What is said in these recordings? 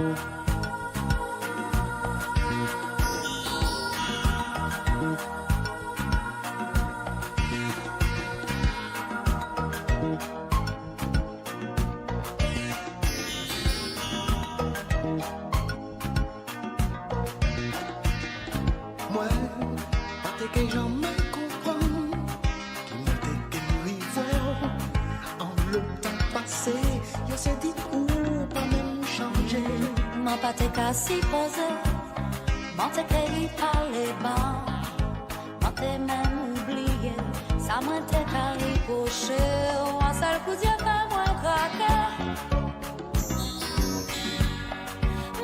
Moi, pas tes que jamais comprendre, qui n'était que rivaux. En le temps passé, je sais dit ou pas même changer. M'en pas te qu'à s'y poser, m'en te créé par les bancs, m'en te même oublié, ça m'en te qu'à ricocher, ou un seul coup d'yeux qu'à moi craquer.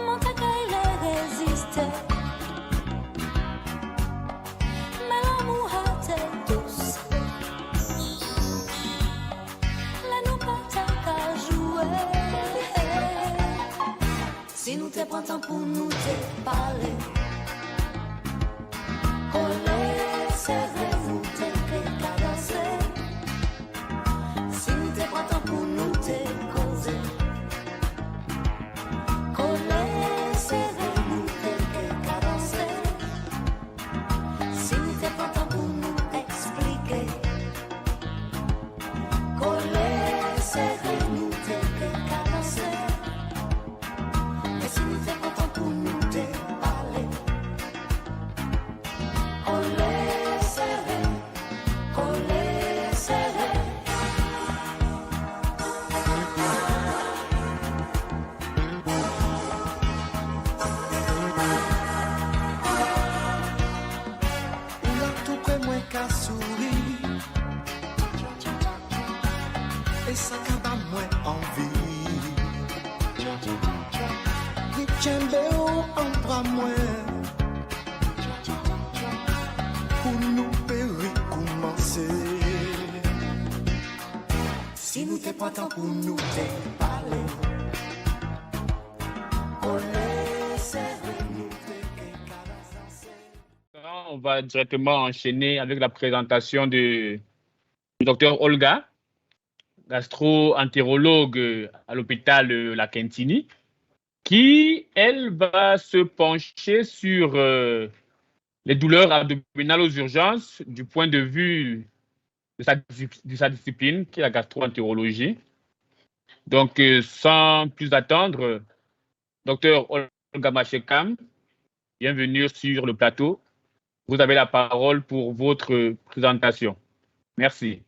M'en te qu'à y résister. Si nous te prenons pour nous te parler, coller, serrer, nous te cadencer. Si nous te prenons pour nous te causer, coller, serrer, nous te cadencer. Si nous te prenons pour nous expliquer, coller, serrer, nous te cadencer. Si nous te contents pour nous te parler, coller, serrer, coller, serrer. Ou là tout près moins qu'à sourire, et ça qu'à moins envie. Djembe ou en bras moins pour nous périr commencer. Si nous t'es pas temps pour nous te parler, coller, serrer, nous On va directement enchaîner avec la présentation du docteur Olga, gastro-entérologue à l'hôpital La Quintini, qui, elle, va se pencher sur les douleurs abdominales aux urgences du point de vue de sa discipline, qui est la gastro-entérologie. Donc, sans plus attendre, docteur Olga Machekam, bienvenue sur le plateau. Vous avez la parole pour votre présentation. Merci.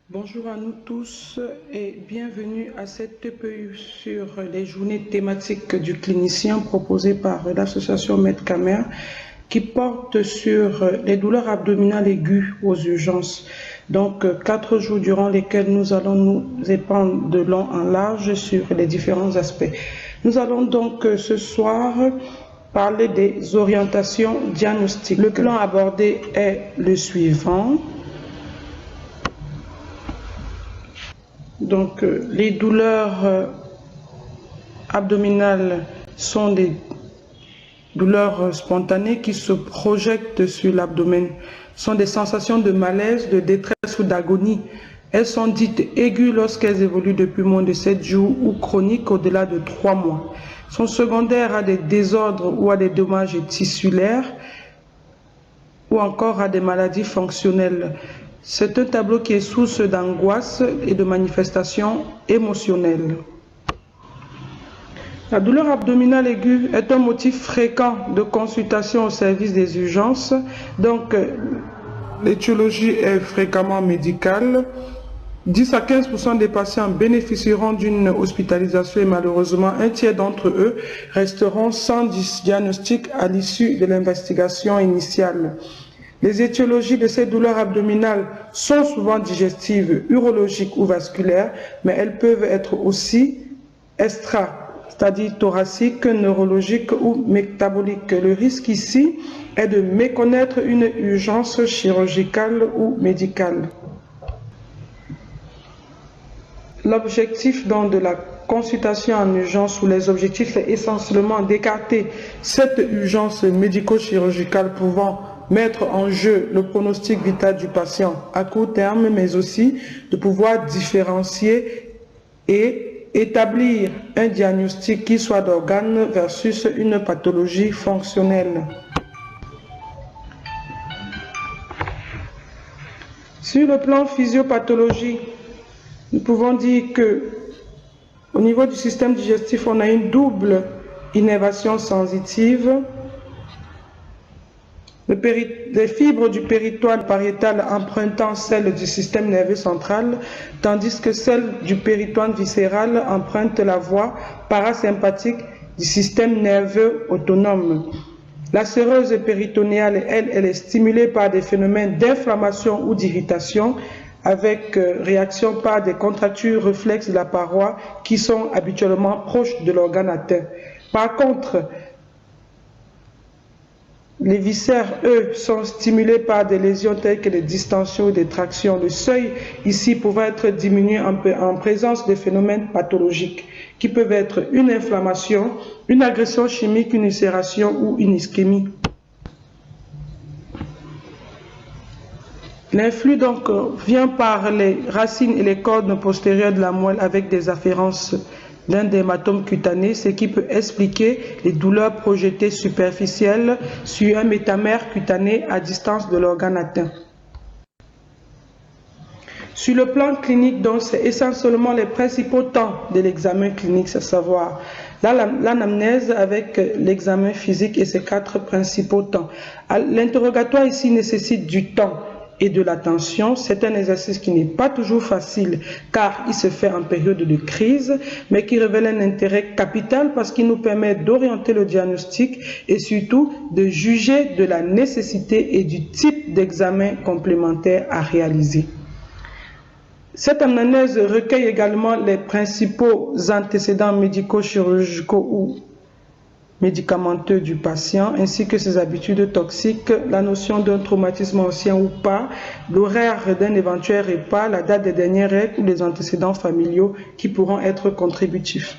Bonjour à nous tous et bienvenue à cette TPU sur les journées thématiques du clinicien proposées par l'association Medcamer qui porte sur les douleurs abdominales aiguës aux urgences. Donc 4 jours durant lesquels nous allons nous épandre de long en large sur les différents aspects. Nous allons donc ce soir parler des orientations diagnostiques. Le plan abordé est le suivant. Donc, les douleurs abdominales sont des douleurs spontanées qui se projettent sur l'abdomen. Ce sont des sensations de malaise, de détresse ou d'agonie. Elles sont dites aiguës lorsqu'elles évoluent depuis moins de 7 jours ou chroniques au-delà de 3 mois. Elles sont secondaires à des désordres ou à des dommages tissulaires ou encore à des maladies fonctionnelles. C'est un tableau qui est source d'angoisse et de manifestations émotionnelles. La douleur abdominale aiguë est un motif fréquent de consultation au service des urgences. Donc, l'étiologie est fréquemment médicale. 10 à 15% des patients bénéficieront d'une hospitalisation et malheureusement un tiers d'entre eux resteront sans diagnostic à l'issue de l'investigation initiale. Les étiologies de ces douleurs abdominales sont souvent digestives, urologiques ou vasculaires, mais elles peuvent être aussi c'est-à-dire thoraciques, neurologiques ou métaboliques. Le risque ici est de méconnaître une urgence chirurgicale ou médicale. L'objectif donc de la consultation en urgence ou les objectifs est essentiellement d'écarter cette urgence médico-chirurgicale pouvant mettre en jeu le pronostic vital du patient à court terme, mais aussi de pouvoir différencier et établir un diagnostic qui soit d'organe versus une pathologie fonctionnelle. Sur le plan physiopathologie, nous pouvons dire que au niveau du système digestif, on a une double innervation sensitive. Les fibres du péritoine pariétal empruntant celles du système nerveux central, tandis que celles du péritoine viscéral empruntent la voie parasympathique du système nerveux autonome. La séreuse péritonéale, elle est stimulée par des phénomènes d'inflammation ou d'irritation avec réaction par des contractures réflexes de la paroi qui sont habituellement proches de l'organe atteint. Par contre, les viscères, eux, sont stimulés par des lésions telles que des distensions ou des tractions. Le seuil, ici, pouvant être diminué en présence de phénomènes pathologiques qui peuvent être une inflammation, une agression chimique, une ulcération ou une ischémie. L'influx donc vient par les racines et les cordes postérieures de la moelle avec des afférences d'un dermatome cutané, ce qui peut expliquer les douleurs projetées superficielles sur un métamère cutané à distance de l'organe atteint. Sur le plan clinique, donc, c'est essentiellement les principaux temps de l'examen clinique, c'est à savoir l'anamnèse avec l'examen physique et ses 4 principaux temps. L'interrogatoire ici nécessite du temps et de l'attention. C'est un exercice qui n'est pas toujours facile car il se fait en période de crise, mais qui révèle un intérêt capital parce qu'il nous permet d'orienter le diagnostic et surtout de juger de la nécessité et du type d'examen complémentaire à réaliser. Cette anamnèse recueille également les principaux antécédents médico-chirurgicaux ou médicamenteux du patient, ainsi que ses habitudes toxiques, la notion d'un traumatisme ancien ou pas, l'horaire d'un éventuel repas, la date des dernières règles ou les antécédents familiaux qui pourront être contributifs.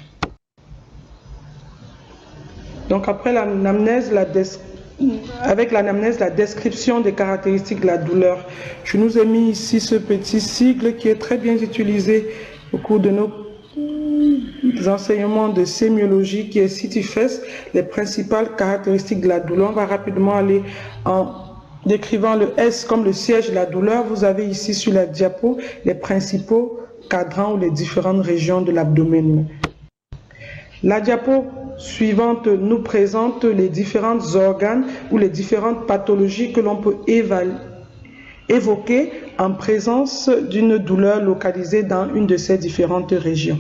Donc après l'anamnèse, avec l'anamnèse, la description des caractéristiques de la douleur. Je nous ai mis ici ce petit sigle qui est très bien utilisé au cours de nos enseignements de sémiologie, qui est CITIFES, les principales caractéristiques de la douleur. On va rapidement aller en décrivant le S comme le siège de la douleur. Vous avez ici sur la diapo les principaux cadrans ou les différentes régions de l'abdomen. La diapo suivante nous présente les différents organes ou les différentes pathologies que l'on peut évoquer en présence d'une douleur localisée dans une de ces différentes régions.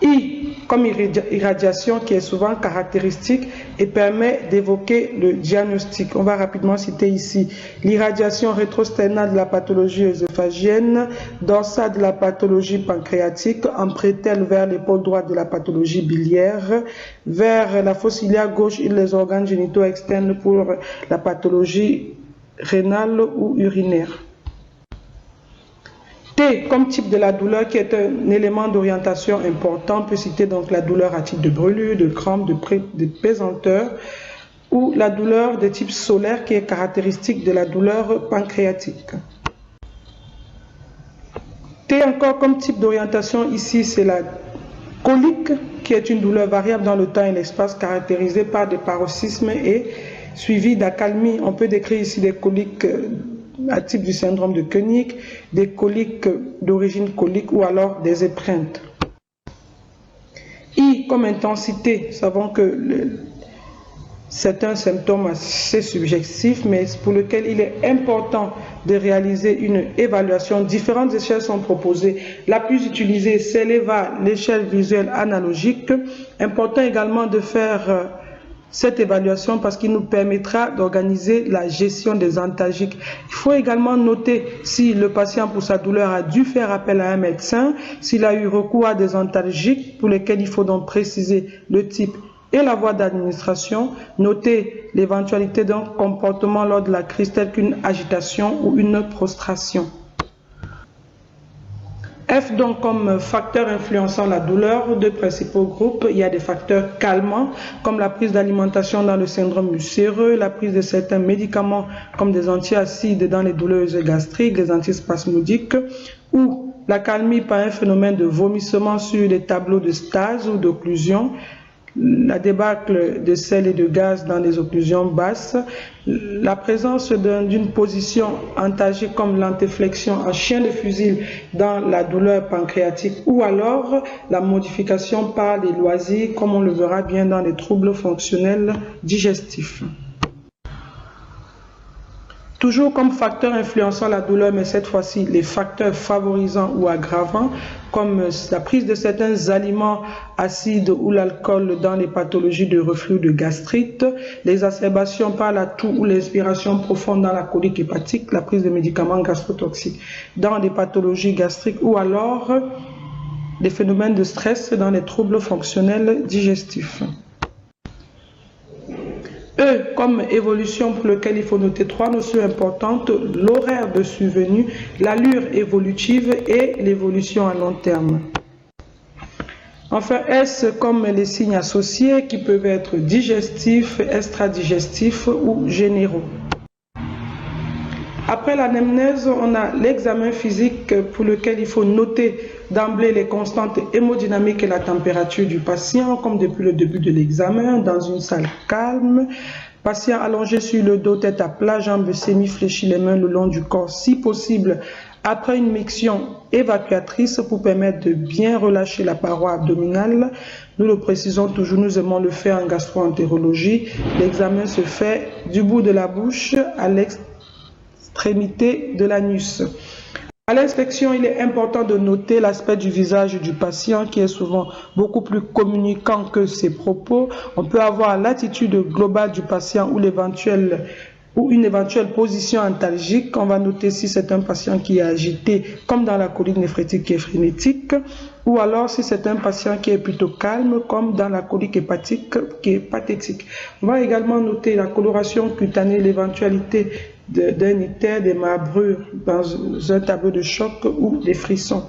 I comme irradiation qui est souvent caractéristique et permet d'évoquer le diagnostic. On va rapidement citer ici l'irradiation rétrosternale de la pathologie œsophagienne, dorsale de la pathologie pancréatique, en prételle vers l'épaule droite de la pathologie biliaire, vers la fosse iliaque gauche et les organes génitaux externes pour la pathologie rénale ou urinaire. T comme type de la douleur qui est un élément d'orientation important, on peut citer donc la douleur à type de brûlure, de crampe, de pesanteur ou la douleur de type solaire qui est caractéristique de la douleur pancréatique. T encore comme type d'orientation ici c'est la colique qui est une douleur variable dans le temps et l'espace caractérisée par des paroxysmes et suivie d'accalmie. On peut décrire ici des coliques à type du syndrome de Koenig, des coliques d'origine colique ou alors des épreintes. I comme intensité, nous savons que c'est un symptôme assez subjectif, mais pour lequel il est important de réaliser une évaluation. Différentes échelles sont proposées. La plus utilisée, c'est l'EVA, l'échelle visuelle analogique. Important également de faire cette évaluation parce qu'il nous permettra d'organiser la gestion des antalgiques. Il faut également noter si le patient pour sa douleur a dû faire appel à un médecin, s'il a eu recours à des antalgiques pour lesquels il faut donc préciser le type et la voie d'administration, noter l'éventualité d'un comportement lors de la crise tel qu'une agitation ou une prostration. F donc comme facteur influençant la douleur, deux principaux groupes. Il y a des facteurs calmants comme la prise d'alimentation dans le syndrome ulcéreux, la prise de certains médicaments comme des antiacides dans les douleurs gastriques, les antispasmodiques ou l'accalmie par un phénomène de vomissement sur les tableaux de stase ou d'occlusion, la débâcle de sel et de gaz dans les occlusions basses, la présence d'une position entagique comme l'antéflexion en chien de fusil dans la douleur pancréatique, ou alors la modification par les loisirs comme on le verra bien dans les troubles fonctionnels digestifs. Toujours comme facteur influençant la douleur, mais cette fois-ci les facteurs favorisants ou aggravants, comme la prise de certains aliments acides ou l'alcool dans les pathologies de reflux de gastrite, l'exacerbation par la toux ou l'inspiration profonde dans la colique hépatique, la prise de médicaments gastrotoxiques dans les pathologies gastriques, ou alors des phénomènes de stress dans les troubles fonctionnels digestifs. Comme évolution pour lequel il faut noter 3 notions importantes: l'horaire de survenue, l'allure évolutive et l'évolution à long terme. Enfin, S comme les signes associés qui peuvent être digestifs, extradigestifs ou généraux. Après l'anamnèse, on a l'examen physique pour lequel il faut noter d'emblée les constantes hémodynamiques et la température du patient, comme depuis le début de l'examen, dans une salle calme. Patient allongé sur le dos, tête à plat, jambes semi-fléchies, les mains le long du corps, si possible, après une miction évacuatrice pour permettre de bien relâcher la paroi abdominale. Nous le précisons toujours, nous aimons le faire en gastro-entérologie. L'examen se fait du bout de la bouche à l'extrémité de l'anus. À l'inspection, il est important de noter l'aspect du visage du patient qui est souvent beaucoup plus communicant que ses propos. On peut avoir l'attitude globale du patient ou une éventuelle position antalgique. On va noter si c'est un patient qui est agité, comme dans la colique néphrétique qui est frénétique, ou alors si c'est un patient qui est plutôt calme, comme dans la colique hépatique qui est pathétique. On va également noter la coloration cutanée, l'éventualité d'un ictère, des marbrures dans un tableau de choc ou des frissons.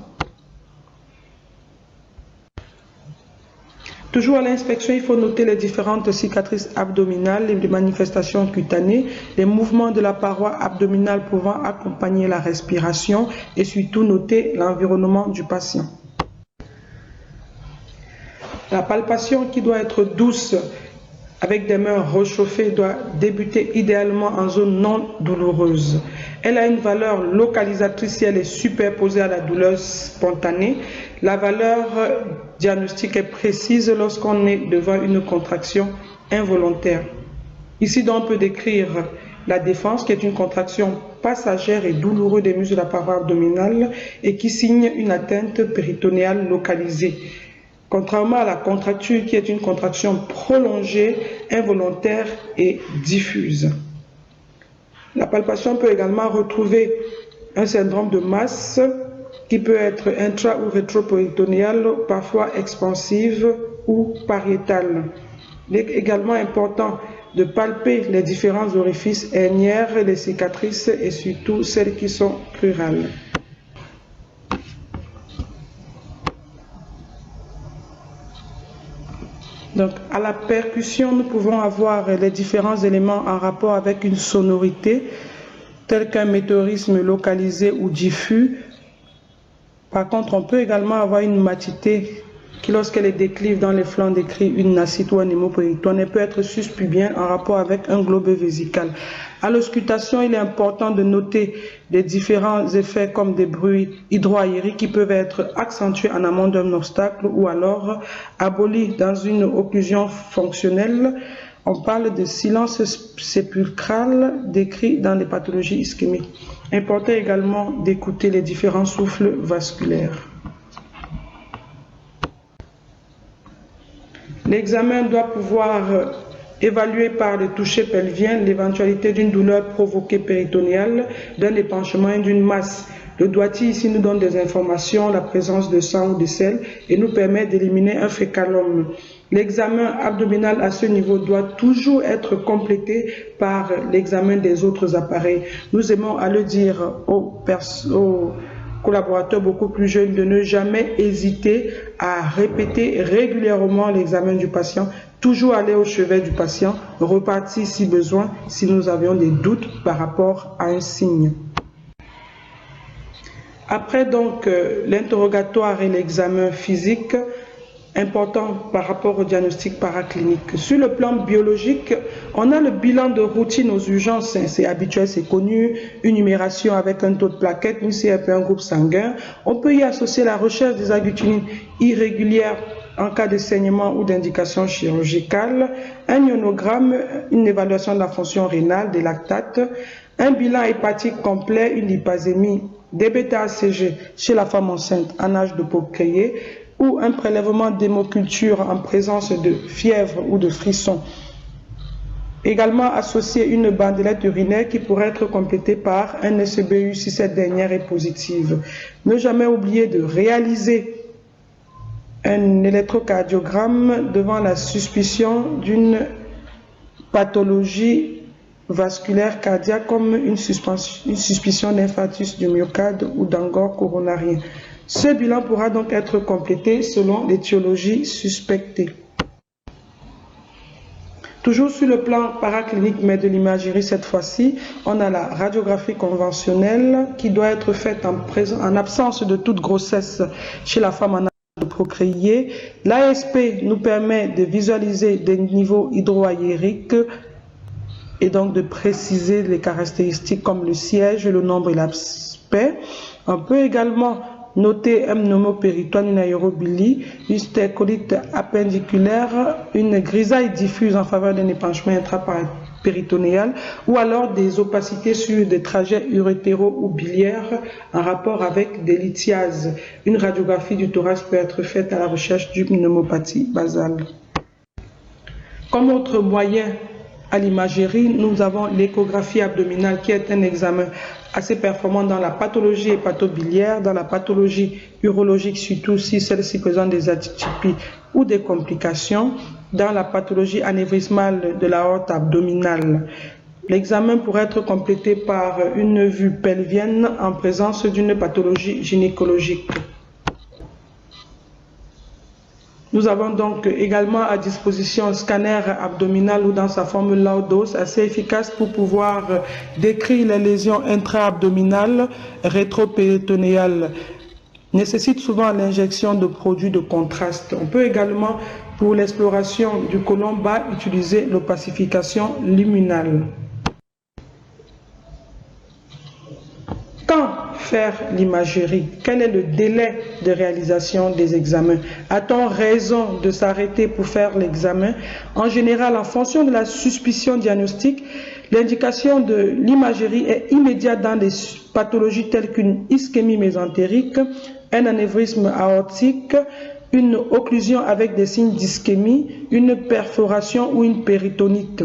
Toujours à l'inspection, il faut noter les différentes cicatrices abdominales, les manifestations cutanées, les mouvements de la paroi abdominale pouvant accompagner la respiration et surtout noter l'environnement du patient. La palpation qui doit être douce avec des mains réchauffées doit débuter idéalement en zone non douloureuse. Elle a une valeur localisatrice si elle est superposée à la douleur spontanée. La valeur diagnostique est précise lorsqu'on est devant une contraction involontaire. Ici, donc, on peut décrire la défense, qui est une contraction passagère et douloureuse des muscles de la paroi abdominale et qui signe une atteinte péritonéale localisée. Contrairement à la contracture qui est une contraction prolongée, involontaire et diffuse. La palpation peut également retrouver un syndrome de masse qui peut être intra- ou rétropéritonéale, parfois expansive ou pariétale. Il est également important de palper les différents orifices herniaires, les cicatrices et surtout celles qui sont crurales. Donc, à la percussion, nous pouvons avoir les différents éléments en rapport avec une sonorité, tel qu'un météorisme localisé ou diffus. Par contre, on peut également avoir une matité qui, lorsqu'elle est déclive dans les flancs, décrit une nacite ou un hémopéritoine. Elle peut être suspubien en rapport avec un globe vésical. À l'auscultation, il est important de noter les différents effets comme des bruits hydroaériques qui peuvent être accentués en amont d'un obstacle ou alors abolis dans une occlusion fonctionnelle. On parle de silence sépulcral décrit dans les pathologies ischémiques. Important également d'écouter les différents souffles vasculaires. L'examen doit pouvoir évaluer par le toucher pelvien l'éventualité d'une douleur provoquée péritonéale, d'un épanchement et d'une masse. Le doigté ici nous donne des informations, la présence de sang ou de sel et nous permet d'éliminer un fécalome. L'examen abdominal à ce niveau doit toujours être complété par l'examen des autres appareils. Nous aimons à le dire aux collaborateurs beaucoup plus jeunes de ne jamais hésiter à répéter régulièrement l'examen du patient, toujours aller au chevet du patient, repartir si besoin, si nous avions des doutes par rapport à un signe. Après donc l'interrogatoire et l'examen physique, important par rapport au diagnostic paraclinique. Sur le plan biologique, on a le bilan de routine aux urgences, c'est habituel, c'est connu, une numération avec un taux de plaquettes, une CRP, un groupe sanguin. On peut y associer la recherche des agglutinines irrégulières en cas de saignement ou d'indication chirurgicale, un ionogramme, une évaluation de la fonction rénale, des lactates, un bilan hépatique complet, une lipasémie, des bêta-ACG chez la femme enceinte en âge de procréer, ou un prélèvement d'hémoculture en présence de fièvre ou de frissons. Également associé une bandelette urinaire qui pourrait être complétée par un SBU si cette dernière est positive. Ne jamais oublier de réaliser un électrocardiogramme devant la suspicion d'une pathologie vasculaire cardiaque comme une suspicion d'infarctus du myocarde ou d'angor coronarien. Ce bilan pourra donc être complété selon l'étiologie suspectée. Toujours sur le plan paraclinique, mais de l'imagerie cette fois-ci, on a la radiographie conventionnelle qui doit être faite en absence de toute grossesse chez la femme en âge de procréer. L'ASP nous permet de visualiser des niveaux hydroaériques et donc de préciser les caractéristiques comme le siège, le nombre et l'aspect. On peut également noter un pneumopéritoine, une aérobilie, une stercolite appendiculaire, une grisaille diffuse en faveur d'un épanchement intrapéritonéal ou alors des opacités sur des trajets urétéro ou biliaires en rapport avec des lithiases. Une radiographie du thorax peut être faite à la recherche d'une pneumopathie basale. Comme autre moyen à l'imagerie, nous avons l'échographie abdominale qui est un examen assez performant dans la pathologie hépatobiliaire, dans la pathologie urologique, surtout si celle-ci présente des atypies ou des complications, dans la pathologie anévrismale de l'aorte abdominale. L'examen pourrait être complété par une vue pelvienne en présence d'une pathologie gynécologique. Nous avons donc également à disposition un scanner abdominal ou dans sa forme Laudos assez efficace pour pouvoir décrire les lésions intra-abdominales, rétropéritonéales. Nécessite souvent l'injection de produits de contraste. On peut également, pour l'exploration du côlon bas, utiliser l'opacification luminale. Quand faire l'imagerie? Quel est le délai de réalisation des examens? A-t-on raison de s'arrêter pour faire l'examen? En général, en fonction de la suspicion diagnostique, l'indication de l'imagerie est immédiate dans des pathologies telles qu'une ischémie mésentérique, un anévrisme aortique, une occlusion avec des signes d'ischémie, une perforation ou une péritonite.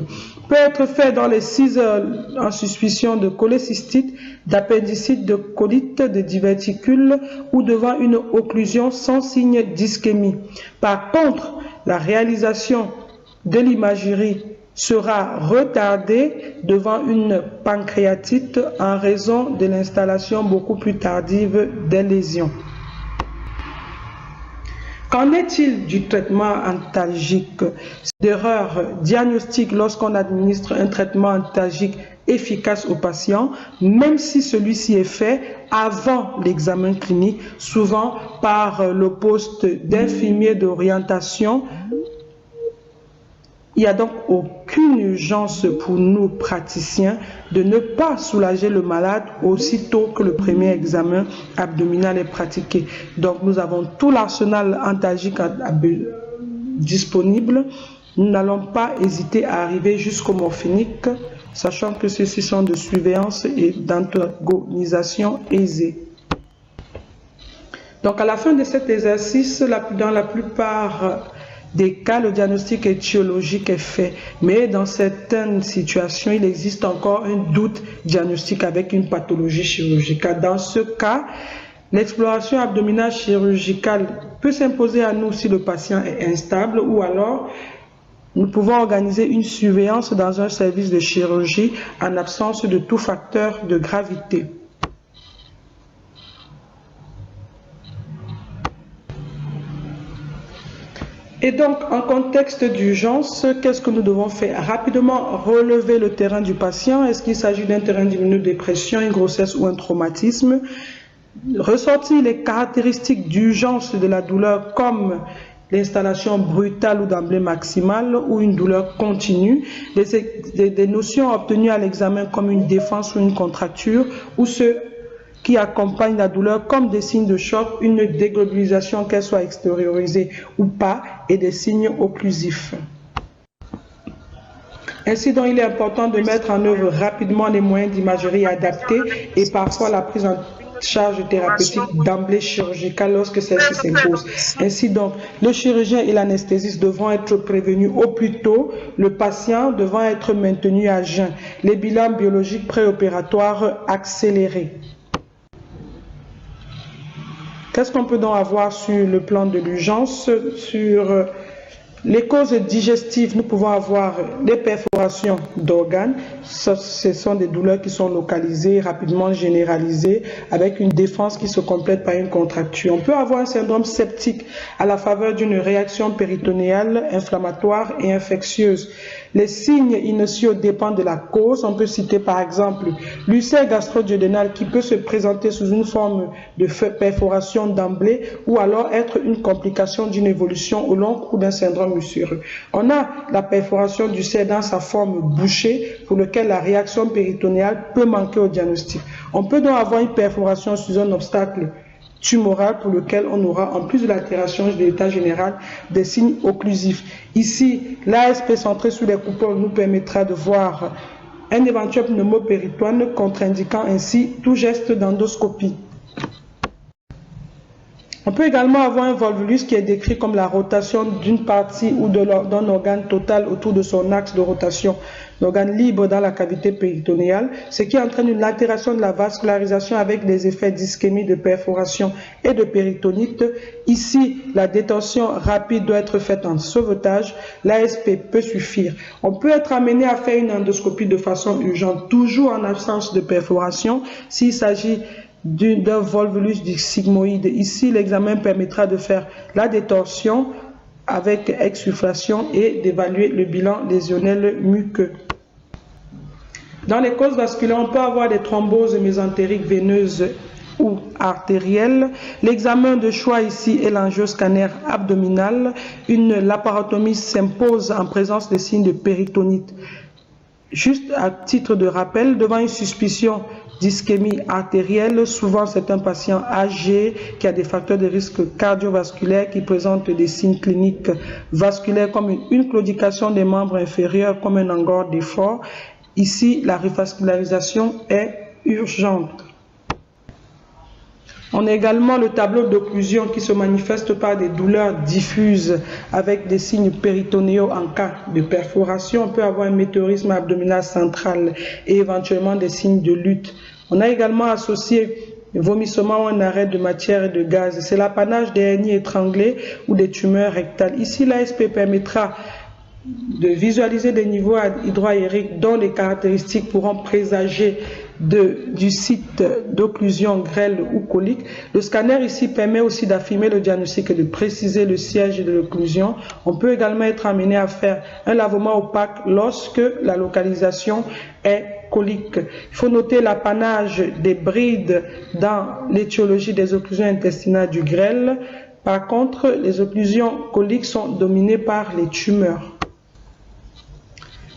Peut être fait dans les 6 heures en suspicion de cholécystite, d'appendicite, de colite, de diverticule ou devant une occlusion sans signe d'ischémie. Par contre, la réalisation de l'imagerie sera retardée devant une pancréatite en raison de l'installation beaucoup plus tardive des lésions. Qu'en est-il du traitement antalgique? D'erreur diagnostique lorsqu'on administre un traitement antalgique efficace au patient, même si celui-ci est fait avant l'examen clinique, souvent par le poste d'infirmier d'orientation. Il n'y a donc aucune urgence pour nous praticiens de ne pas soulager le malade aussitôt que le premier examen abdominal est pratiqué. Donc nous avons tout l'arsenal antalgique disponible. Nous n'allons pas hésiter à arriver jusqu'au morphinique, sachant que ceux-ci sont de surveillance et d'antagonisation aisée. Donc à la fin de cet exercice, dans la plupart des cas, le diagnostic étiologique est fait, mais dans certaines situations, il existe encore un doute diagnostique avec une pathologie chirurgicale. Dans ce cas, l'exploration abdominale chirurgicale peut s'imposer à nous si le patient est instable ou alors nous pouvons organiser une surveillance dans un service de chirurgie en absence de tout facteur de gravité. Et donc, en contexte d'urgence, qu'est-ce que nous devons faire? Rapidement relever le terrain du patient. Est-ce qu'il s'agit d'un terrain d'immunodépression, une grossesse ou un traumatisme? Ressortir les caractéristiques d'urgence de la douleur comme l'installation brutale ou d'emblée maximale ou une douleur continue, des notions obtenues à l'examen comme une défense ou une contracture ou ceux qui accompagnent la douleur comme des signes de choc, une déglobalisation qu'elle soit extériorisée ou pas et des signes occlusifs. Ainsi donc, il est important de mettre en œuvre rapidement les moyens d'imagerie adaptés et parfois la prise en charge thérapeutique d'emblée chirurgicale lorsque celle-ci s'impose. Ainsi donc, le chirurgien et l'anesthésiste devront être prévenus au plus tôt, le patient devant être maintenu à jeun, les bilans biologiques préopératoires accélérés. Qu'est-ce qu'on peut donc avoir sur le plan de l'urgence? Sur les causes digestives, nous pouvons avoir des perforations d'organes. Ce sont des douleurs qui sont localisées, rapidement généralisées, avec une défense qui se complète par une contracture. On peut avoir un syndrome septique à la faveur d'une réaction péritonéale, inflammatoire et infectieuse. Les signes initiaux dépendent de la cause. On peut citer par exemple l'ulcère gastro-duodénal qui peut se présenter sous une forme de perforation d'emblée ou alors être une complication d'une évolution au long cours d'un syndrome ulcéreux. On a la perforation du cerf dans sa forme bouchée pour laquelle la réaction péritonéale peut manquer au diagnostic. On peut donc avoir une perforation sous un obstacle tumoral pour lequel on aura, en plus de l'altération de l'état général, des signes occlusifs. Ici, l'ASP centré sur les coupoles nous permettra de voir un éventuel pneumopéritoine contre-indiquant ainsi tout geste d'endoscopie. On peut également avoir un volvulus qui est décrit comme la rotation d'une partie ou d'un organe total autour de son axe de rotation, l'organe libre dans la cavité péritonéale, ce qui entraîne une altération de la vascularisation avec des effets d'ischémie, de perforation et de péritonite. Ici, la détention rapide doit être faite en sauvetage. L'ASP peut suffire. On peut être amené à faire une endoscopie de façon urgente, toujours en absence de perforation, s'il s'agit d'un volvulus du sigmoïde. Ici, l'examen permettra de faire la détorsion avec exsufflation et d'évaluer le bilan lésionnel muqueux. Dans les causes vasculaires, on peut avoir des thromboses mésentériques veineuses ou artérielles. L'examen de choix ici est l'angioscanner abdominal. Une laparotomie s'impose en présence des signes de péritonite. Juste à titre de rappel, devant une suspicion d'ischémie artérielle, souvent c'est un patient âgé qui a des facteurs de risque cardiovasculaires qui présentent des signes cliniques vasculaires comme une claudication des membres inférieurs comme un engorge d'effort. Ici, la revascularisation est urgente. On a également le tableau d'occlusion qui se manifeste par des douleurs diffuses avec des signes péritonéaux en cas de perforation. On peut avoir un météorisme abdominal central et éventuellement des signes de lutte. On a également associé vomissement ou un arrêt de matière et de gaz. C'est l'apanage des hernies étranglées ou des tumeurs rectales. Ici, l'ASP permettra de visualiser des niveaux hydroaériques dont les caractéristiques pourront présager du site d'occlusion grêle ou colique. Le scanner ici permet aussi d'affirmer le diagnostic et de préciser le siège de l'occlusion. On peut également être amené à faire un lavement opaque lorsque la localisation est colique. Il faut noter l'apanage des brides dans l'étiologie des occlusions intestinales du grêle. Par contre, les occlusions coliques sont dominées par les tumeurs.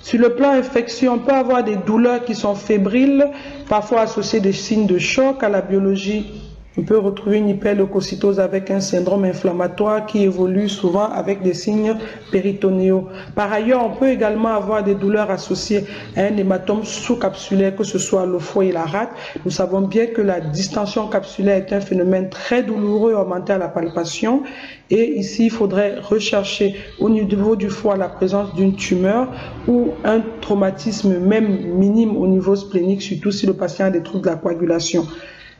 Sur le plan infectieux, on peut avoir des douleurs qui sont fébriles, parfois associées des signes de choc. À la biologie, on peut retrouver une hyperleucocytose avec un syndrome inflammatoire qui évolue souvent avec des signes péritonéaux. Par ailleurs, on peut également avoir des douleurs associées à un hématome sous-capsulaire, que ce soit le foie et la rate. Nous savons bien que la distension capsulaire est un phénomène très douloureux augmenté à la palpation. Et ici, il faudrait rechercher au niveau du foie la présence d'une tumeur ou un traumatisme même minime au niveau splénique, surtout si le patient a des troubles de la coagulation.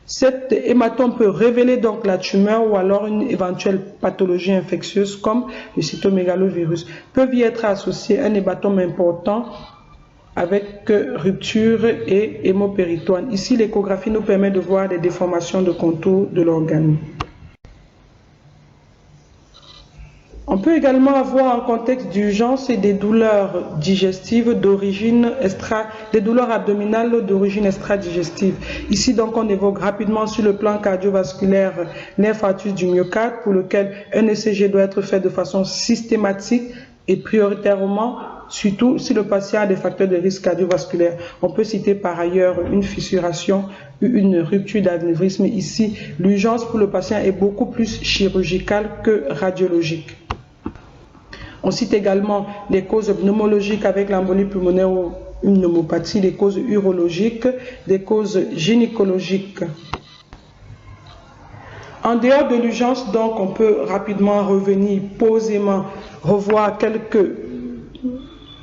Cet hématome peut révéler donc la tumeur ou alors une éventuelle pathologie infectieuse comme le cytomégalovirus. Peuvent y être associés un hématome important avec rupture et hémopéritoine. Ici, l'échographie nous permet de voir des déformations de contour de l'organe. On peut également avoir en contexte d'urgence des douleurs digestives des douleurs abdominales d'origine extra-digestive. Ici, donc, on évoque rapidement sur le plan cardiovasculaire l'infarctus du myocarde pour lequel un ECG doit être fait de façon systématique et prioritairement, surtout si le patient a des facteurs de risque cardiovasculaire. On peut citer par ailleurs une fissuration ou une rupture d'anévrisme. Ici, l'urgence pour le patient est beaucoup plus chirurgicale que radiologique. On cite également les causes pneumologiques avec l'embolie pulmonaire ou une pneumopathie, les causes urologiques, des causes gynécologiques. En dehors de l'urgence, donc, on peut rapidement revenir posément, revoir quelques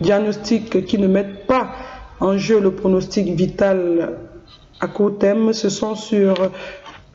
diagnostics qui ne mettent pas en jeu le pronostic vital à court terme. Ce sont sur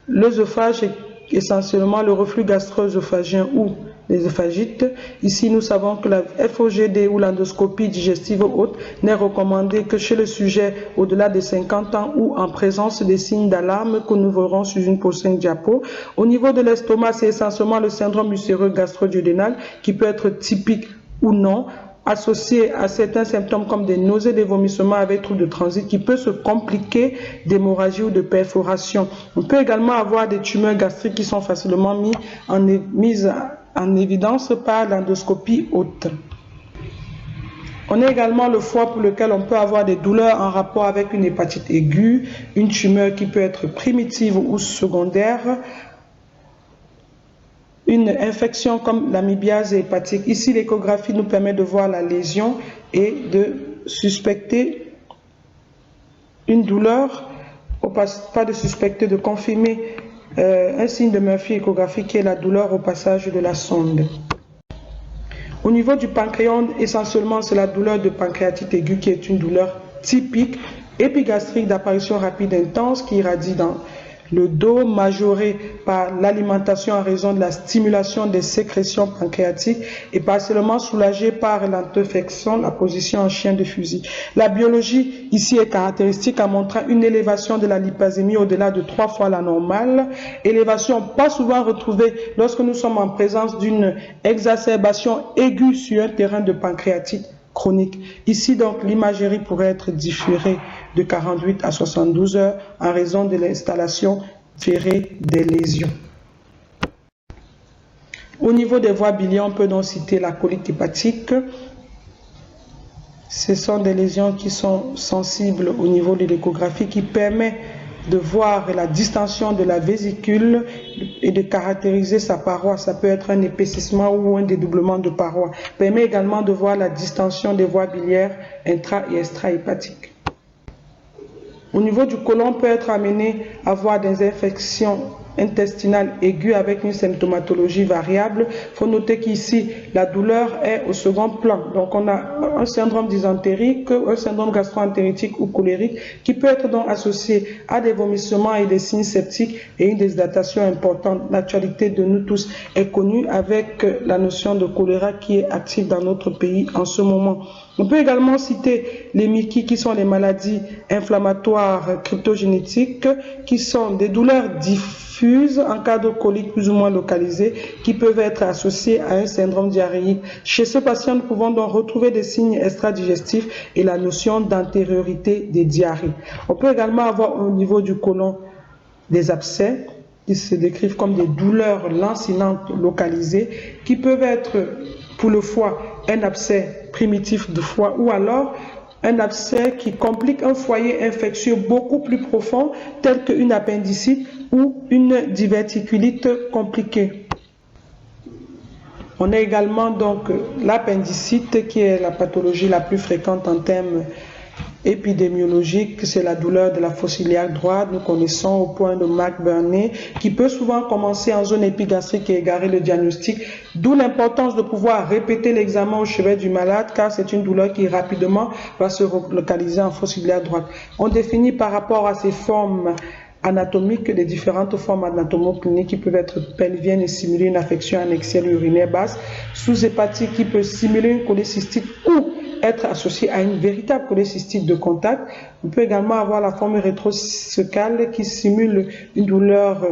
l'œsophage et essentiellement le reflux gastro-œsophagien ou l'œsophagite. Ici, nous savons que la FOGD ou l'endoscopie digestive haute n'est recommandée que chez le sujet au-delà de 50 ans ou en présence des signes d'alarme que nous verrons sur une prochaine diapo. Au niveau de l'estomac, c'est essentiellement le syndrome ulcéreux gastro-duodénal qui peut être typique ou non, associé à certains symptômes comme des nausées, des vomissements avec troubles de transit qui peut se compliquer d'hémorragie ou de perforation. On peut également avoir des tumeurs gastriques qui sont facilement mises en évidence par l'endoscopie haute. On a également le foie pour lequel on peut avoir des douleurs en rapport avec une hépatite aiguë, une tumeur qui peut être primitive ou secondaire, une infection comme l'amibiase hépatique. Ici, l'échographie nous permet de voir la lésion et de suspecter une douleur, pas de suspecter, de confirmer un signe de Murphy échographique qui est la douleur au passage de la sonde. Au niveau du pancréas, essentiellement, c'est la douleur de pancréatite aiguë qui est une douleur typique épigastrique d'apparition rapide intense qui irradie dans le dos, majoré par l'alimentation en raison de la stimulation des sécrétions pancréatiques et partiellement soulagé par l'anteflexion, la position en chien de fusil. La biologie ici est caractéristique en montrant une élévation de la lipasémie au-delà de 3 fois la normale, élévation pas souvent retrouvée lorsque nous sommes en présence d'une exacerbation aiguë sur un terrain de pancréatite chronique. Ici donc l'imagerie pourrait être différée de 48 à 72 heures en raison de l'installation ferrée des lésions. Au niveau des voies biliaires, on peut donc citer la colite hépatique. Ce sont des lésions qui sont sensibles au niveau de l'échographie qui permet de voir la distension de la vésicule et de caractériser sa paroi. Ça peut être un épaississement ou un dédoublement de paroi. Permet également de voir la distension des voies biliaires intra- et extra-hépatiques. Au niveau du côlon, on peut être amené à avoir des infections intestinale aiguë avec une symptomatologie variable. Il faut noter qu'ici, la douleur est au second plan. Donc, on a un syndrome dysentérique, un syndrome gastro-entéritique ou cholérique qui peut être donc associé à des vomissements et des signes septiques et une déshydratation importante. L'actualité de nous tous est connue avec la notion de choléra qui est active dans notre pays en ce moment. On peut également citer les MICI qui sont les maladies inflammatoires cryptogénétiques qui sont des douleurs diffuses en cas de colique plus ou moins localisée qui peuvent être associées à un syndrome diarrhéique. Chez ce patient, nous pouvons donc retrouver des signes extradigestifs et la notion d'antériorité des diarrhées. On peut également avoir au niveau du côlon des abcès qui se décrivent comme des douleurs lancinantes localisées qui peuvent être pour le foie un abcès primitif de foie ou alors un abcès qui complique un foyer infectieux beaucoup plus profond tel qu'une appendicite ou une diverticulite compliquée. On a également donc l'appendicite qui est la pathologie la plus fréquente en termes épidémiologiques, c'est la douleur de la fosse iliaque droite, nous connaissons au point de McBurney, qui peut souvent commencer en zone épigastrique et égarer le diagnostic, d'où l'importance de pouvoir répéter l'examen au chevet du malade, car c'est une douleur qui rapidement va se localiser en fosse iliaque droite. On définit par rapport à ces formes anatomiques les différentes formes anatomocliniques qui peuvent être pelviennes et simuler une affection annexielle urinaire basse, sous-hépatique qui peut simuler une cholécystite ou être associé à une véritable cholécystite de contact. On peut également avoir la forme rétrocécale qui simule une douleur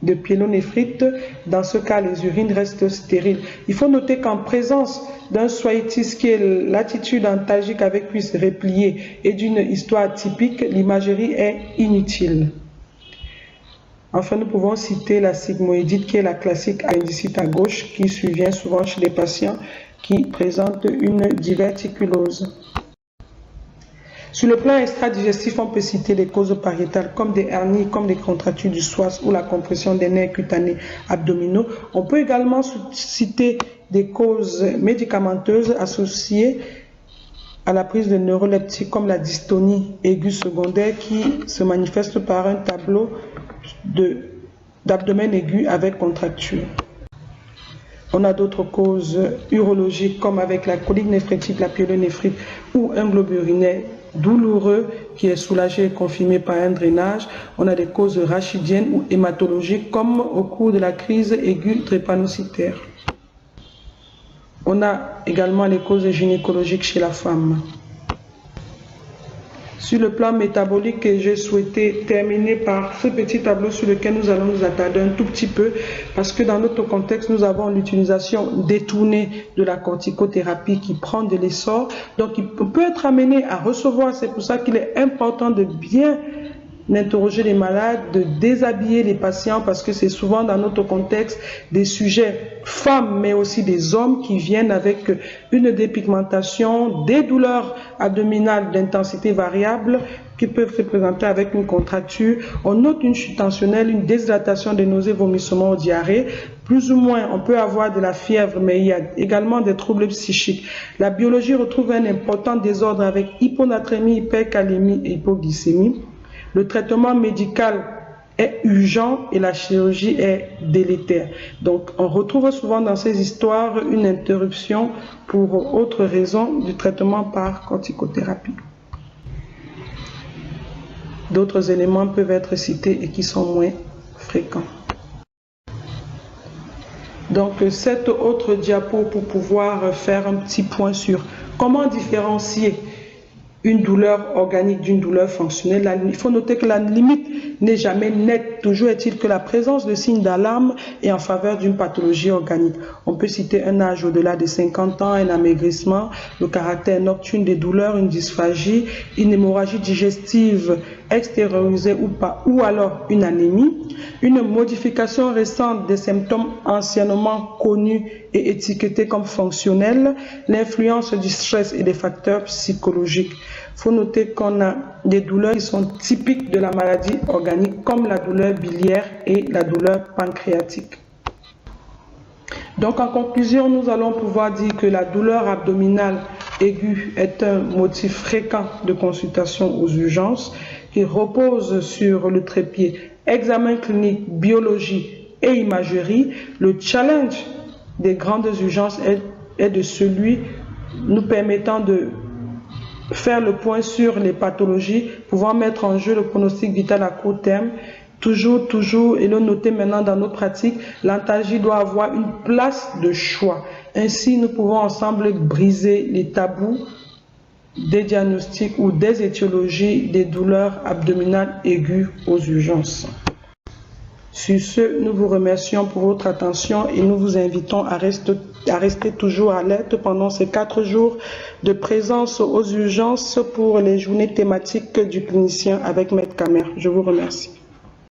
de pyélonéphrite. Dans ce cas, les urines restent stériles. Il faut noter qu'en présence d'un soïtis qui est l'attitude antalgique avec cuisse repliée et d'une histoire atypique, l'imagerie est inutile. Enfin, nous pouvons citer la sigmoïdite qui est la classique appendicite à gauche qui survient souvent chez les patients qui présentent une diverticulose. Sur le plan extra-digestif, on peut citer les causes pariétales comme des hernies, comme des contractures du psoas ou la compression des nerfs cutanés abdominaux. On peut également citer des causes médicamenteuses associées à la prise de neuroleptiques comme la dystonie aiguë secondaire qui se manifeste par un tableau d'abdomen aigu avec contracture. On a d'autres causes urologiques comme avec la colique néphrétique, la pyélonéphrite ou un globe urinaire douloureux qui est soulagé et confirmé par un drainage. On a des causes rachidiennes ou hématologiques comme au cours de la crise aiguë drépanocytaire. On a également les causes gynécologiques chez la femme. Sur le plan métabolique, j'ai souhaité terminer par ce petit tableau sur lequel nous allons nous attarder un tout petit peu parce que dans notre contexte, nous avons l'utilisation détournée de la corticothérapie qui prend de l'essor. Donc, il peut être amené à recevoir. C'est pour ça qu'il est important de bien d'interroger les malades, de déshabiller les patients parce que c'est souvent dans notre contexte des sujets femmes mais aussi des hommes qui viennent avec une dépigmentation, des douleurs abdominales d'intensité variable qui peuvent se présenter avec une contracture. On note une chute tensionnelle, une déshydratation, des nausées, vomissements ou diarrhée. Plus ou moins, on peut avoir de la fièvre, mais il y a également des troubles psychiques. La biologie retrouve un important désordre avec hyponatrémie, hypercalémie et hypoglycémie. Le traitement médical est urgent et la chirurgie est délétère. Donc, on retrouve souvent dans ces histoires une interruption pour autre raison du traitement par corticothérapie. D'autres éléments peuvent être cités et qui sont moins fréquents. Donc, cette autre diapo pour pouvoir faire un petit point sur comment différencier une douleur organique d'une douleur fonctionnelle. Il faut noter que la limite n'est jamais nette. Toujours est-il que la présence de signes d'alarme est en faveur d'une pathologie organique. On peut citer un âge au-delà de 50 ans, un amaigrissement, le caractère nocturne des douleurs, une dysphagie, une hémorragie digestive extériorisée ou pas, ou alors une anémie, une modification récente des symptômes anciennement connus et étiquetés comme fonctionnels, l'influence du stress et des facteurs psychologiques. Il faut noter qu'on a des douleurs qui sont typiques de la maladie organique comme la douleur biliaire et la douleur pancréatique. Donc en conclusion, nous allons pouvoir dire que la douleur abdominale aiguë est un motif fréquent de consultation aux urgences qui repose sur le trépied examen clinique, biologie et imagerie. Le challenge des grandes urgences est de celui nous permettant de faire le point sur les pathologies, pouvant mettre en jeu le pronostic vital à court terme. Toujours, et le noter maintenant dans nos pratiques, l'antalgie doit avoir une place de choix. Ainsi, nous pouvons ensemble briser les tabous des diagnostics ou des étiologies des douleurs abdominales aiguës aux urgences. Sur ce, nous vous remercions pour votre attention et nous vous invitons à rester toujours alerte pendant ces 4 jours de présence aux urgences pour les journées thématiques du clinicien avec Maître Kamer. Je vous remercie.